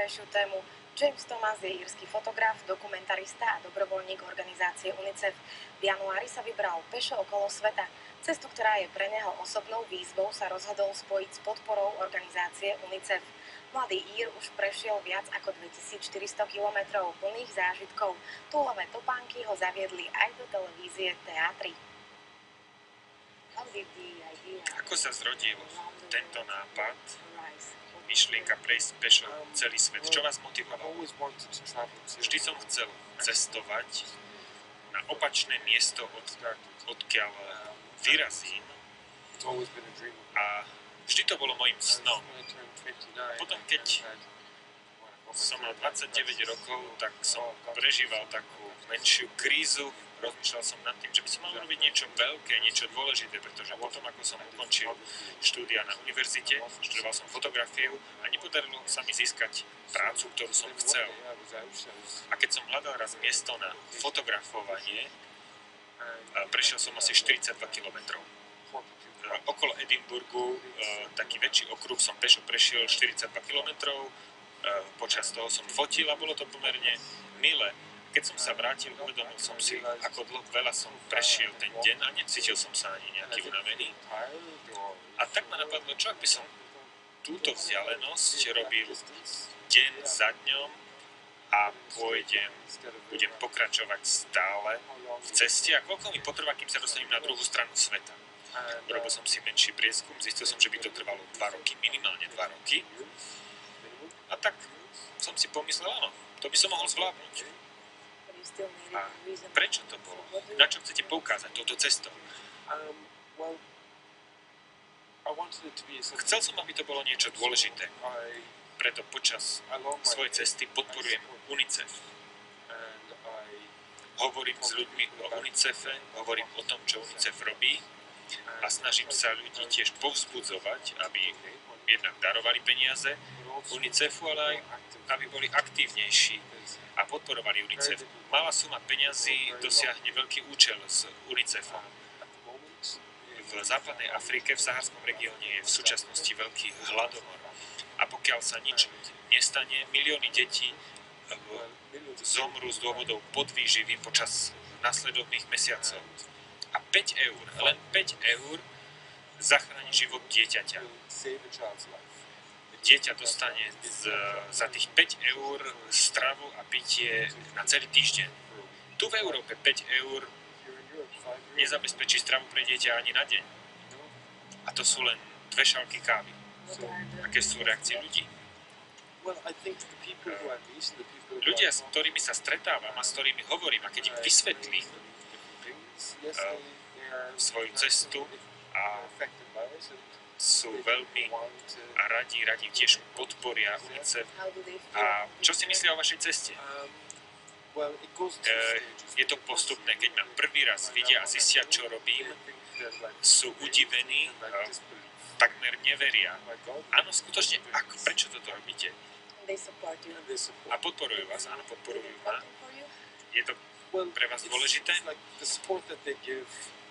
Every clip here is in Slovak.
včerajšiu tému. James Thomas je írsky fotograf, dokumentarista a dobrovoľník organizácie UNICEF. V januári sa vybral pešo okolo sveta. Cestu, ktorá je pre neho osobnou výzvou, sa rozhodol spojiť s podporou organizácie UNICEF. Mladý Ír už prešiel viac ako 2400 kilometrov plných zážitkov. Túlové topánky ho zaviedli aj do televízie Teatry. Ako sa zrodil tento nápad, myšlienka prejsť pešo celý svet? Čo vás motivovalo? Vždy som chcel cestovať na opačné miesto, odkiaľ vyrazím. A vždy to bolo mojím snom. Potom, keď som mal 29 rokov, tak som prežíval takú menšiu krízu. Rozmýšľal som nad tým, že by som mal robiť niečo veľké, niečo dôležité, pretože potom, ako som ukončil štúdia na univerzite, študoval som fotografiu a nepodarilo sa mi získať prácu, ktorú som chcel. A keď som hľadal raz miesto na fotografovanie, prešiel som asi 42 kilometrov. Okolo Edinburgu, taký väčší okruh, som pešo prešiel 42 kilometrov, počas toho som fotil a bolo to pomerne milé. Keď som sa vrátil, uvedomil som si, ako veľa som prešiel ten deň a necítil som sa ani nejaký unavený. A tak ma napadlo, čo ak by som túto vzdialenosť robil deň za dňom a budem pokračovať stále v ceste a koľko mi potrvá, kým sa dostanem na druhú stranu sveta. Robil som si menší prieskum, zistil som, že by to trvalo 2 roky, minimálne 2 roky. A tak som si pomyslel, áno, to by som mohol zvládnuť. A prečo to bolo? Na čo chcete poukázať touto cestou? Chcel som, aby to bolo niečo dôležité. Preto počas svojej cesty podporujem UNICEF. Hovorím s ľuďmi o UNICEFe, hovorím o tom, čo UNICEF robí a snažím sa ľudí tiež povzbudzovať, aby jednak darovali peniaze UNICEFu, ale aj aby boli aktívnejší a podporovali UNICEF. Malá suma peňazí dosiahne veľký účel s UNICEFom. V západnej Afrike, v saharskom regióne je v súčasnosti veľký hladomor. A pokiaľ sa nič nestane, milióny detí zomrú z dôvodov podvýživy počas nasledovných mesiacov. A 5 eur, len 5 eur zachráni život dieťaťa. Dieťa dostane za tých 5 eur stravu a pitie na celý týždeň. Tu v Európe 5 eur nezabezpečí stravu pre dieťa ani na deň. A to sú len 2 šálky kávy. Aké sú reakcie ľudí? Ľudia, s ktorými sa stretávam a s ktorými hovorím, a keď im vysvetlím svoju cestu a sú veľmi a radi tiež podporia UNICEF. A čo si myslia o vašej ceste? Je to postupné, keď ma prvý raz vidia a zistia, čo robím, sú udivení, takmer neveria. Áno, skutočne, prečo toto robíte? A podporujú vás, áno, podporujú ma. Je to pre vás dôležité?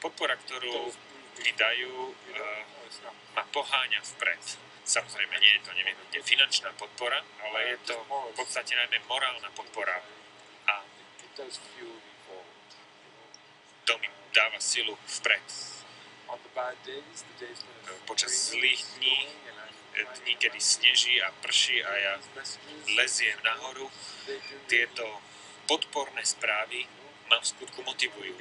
Podpora, ktorú mi dajú, ma poháňa vpred. Samozrejme, nie je to nevyhnutne finančná podpora, ale je to v podstate najmä morálna podpora. A to mi dáva silu vpred. Počas zlých dní, kedy sneží a prší a ja leziem nahoru, tieto podporné správy ma v skutku motivujú.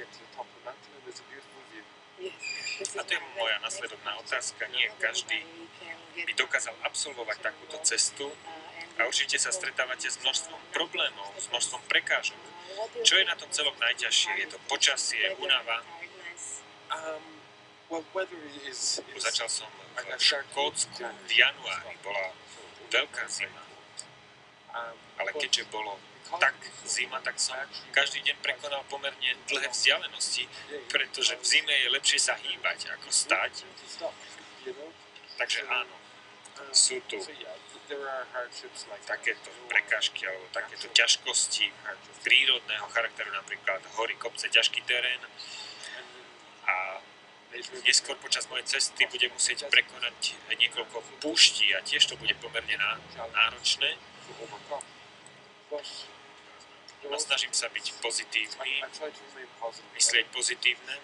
A to je moja nasledovná otázka. Nie každý by dokázal absolvovať takúto cestu a určite sa stretávate s množstvom problémov, s množstvom prekážok. Čo je na tom celom najťažšie? Je to počasie, únava? Začal som v Škótsku v januári, bola veľká zima. Ale keďže bolo tak zima, tak som každý deň prekonal pomerne dlhé vzdialenosti, pretože v zime je lepšie sa hýbať ako stáť. Takže áno, sú tu takéto prekážky alebo takéto ťažkosti prírodného charakteru, napríklad hory, kopce, ťažký terén. A neskôr počas mojej cesty budem musieť prekonať niekoľko púští a tiež to bude pomerne náročné. No, snažím sa byť pozitívny, myslieť pozitívne.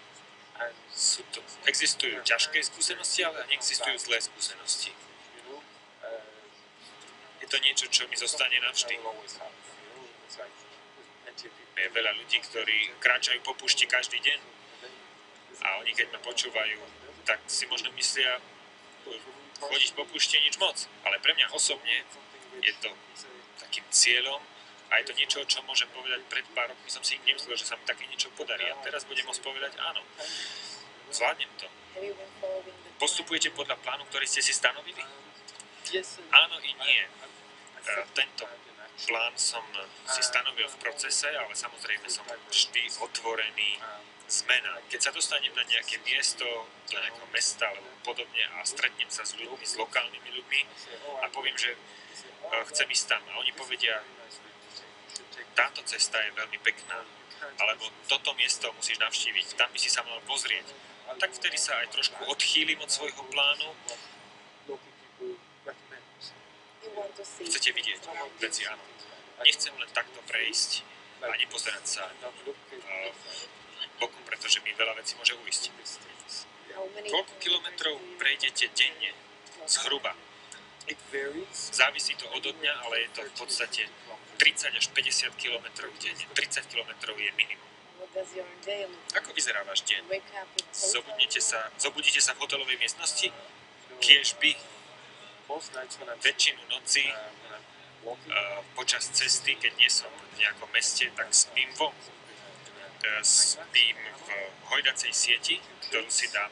Existujú ťažké skúsenosti, ale neexistujú zlé skúsenosti. Je to niečo, čo mi zostane navždy. Je veľa ľudí, ktorí kráčajú po púšti každý deň a oni, keď ma počúvajú, tak si možno myslia, chodiť po púšti je nič moc. Ale pre mňa osobne je to takým cieľom a je to niečo, čo môžem povedať. Pred pár rokmi som si nemyslel, že sa mi také niečo podarí. A teraz budem môcť povedať áno. Zvládnem to. Postupujete podľa plánu, ktorý ste si stanovili? Áno i nie. Tento plán som si stanovil v procese, ale samozrejme som vždy otvorený zmena. Keď sa dostanem na nejaké miesto, do nejakého mesta alebo podobne a stretnem sa s ľuďmi, s lokálnymi ľuďmi a poviem, že chcem ísť tam a oni povedia, táto cesta je veľmi pekná, alebo toto miesto musíš navštíviť, tam by si sa mal pozrieť, tak vtedy sa aj trošku odchýlim od svojho plánu. Chcete vidieť veci, áno. Nechcem len takto prejsť a nepozerať sa bokom, pretože mi veľa vecí môže uísť. Koľko kilometrov prejdete denne? Zhruba. Závisí to odo dňa, ale je to v podstate 30 až 50 kilometrov denne. 30 kilometrov je minimum. Ako vyzerá váš deň? Zobudíte sa v hotelovej miestnosti? Kiežby? Väčšinu noci počas cesty, keď nie som v nejakom meste, tak spím vonku. Spím v hojdacej sieti, ktorú si dám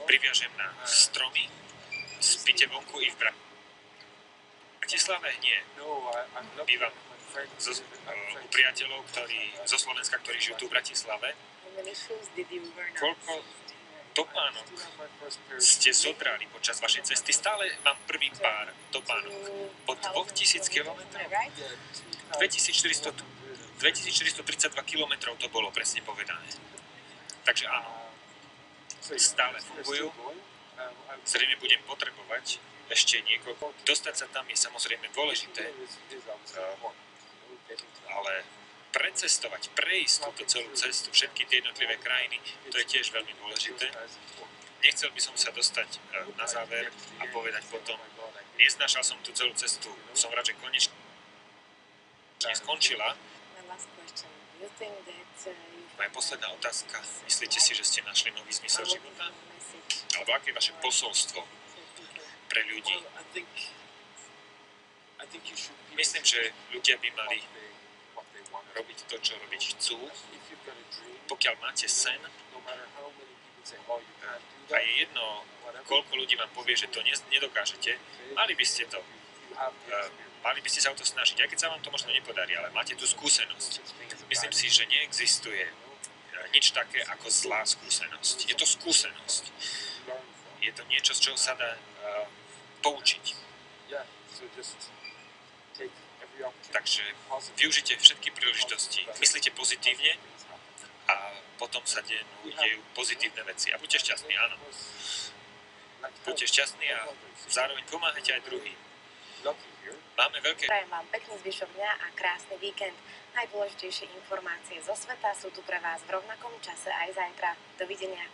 priviažem na stromy. Spíte vonku i v Bratislave? Nie. Bývam u priateľov, zo Slovenska, ktorí žijú tu v Bratislave. Koľko topánok ste zobrali počas vašej cesty? Stále mám prvý pár topánok. Po 2000 km? 2432 km to bolo presne povedané. Takže áno, stále fungujú. Zrejme budem potrebovať ešte niekoľko. Dostať sa tam je samozrejme dôležité, ale precestovať, prejsť túto celú cestu, všetky tie jednotlivé krajiny, to je tiež veľmi dôležité. Nechcel by som sa dostať na záver a povedať potom, neznášal som tú celú cestu, som rád, že konečne skončila. Moja posledná otázka, myslíte si, že ste našli nový zmysel života? Alebo aké je vaše posolstvo pre ľudí? Myslím, že ľudia by mali robiť to, čo robiť chcú. Pokiaľ máte sen, a je jedno, koľko ľudí vám povie, že to nedokážete, mali by ste sa o to snažiť, aj keď sa vám to možno nepodarí, ale máte tú skúsenosť. Myslím si, že neexistuje nič také ako zlá skúsenosť. Je to skúsenosť. Je to niečo, z čoho sa dá poučiť. Takže využite všetky príležitosti, myslíte pozitívne a potom sa dejú pozitívne veci. A buďte šťastní, áno. Buďte šťastní a zároveň pomáhajte aj druhým. Máme veľké... Prajem vám pekný zvyšok dňa a krásny víkend. Najdôležitejšie informácie zo sveta sú tu pre vás v rovnakom čase aj zajtra. Dovidenia.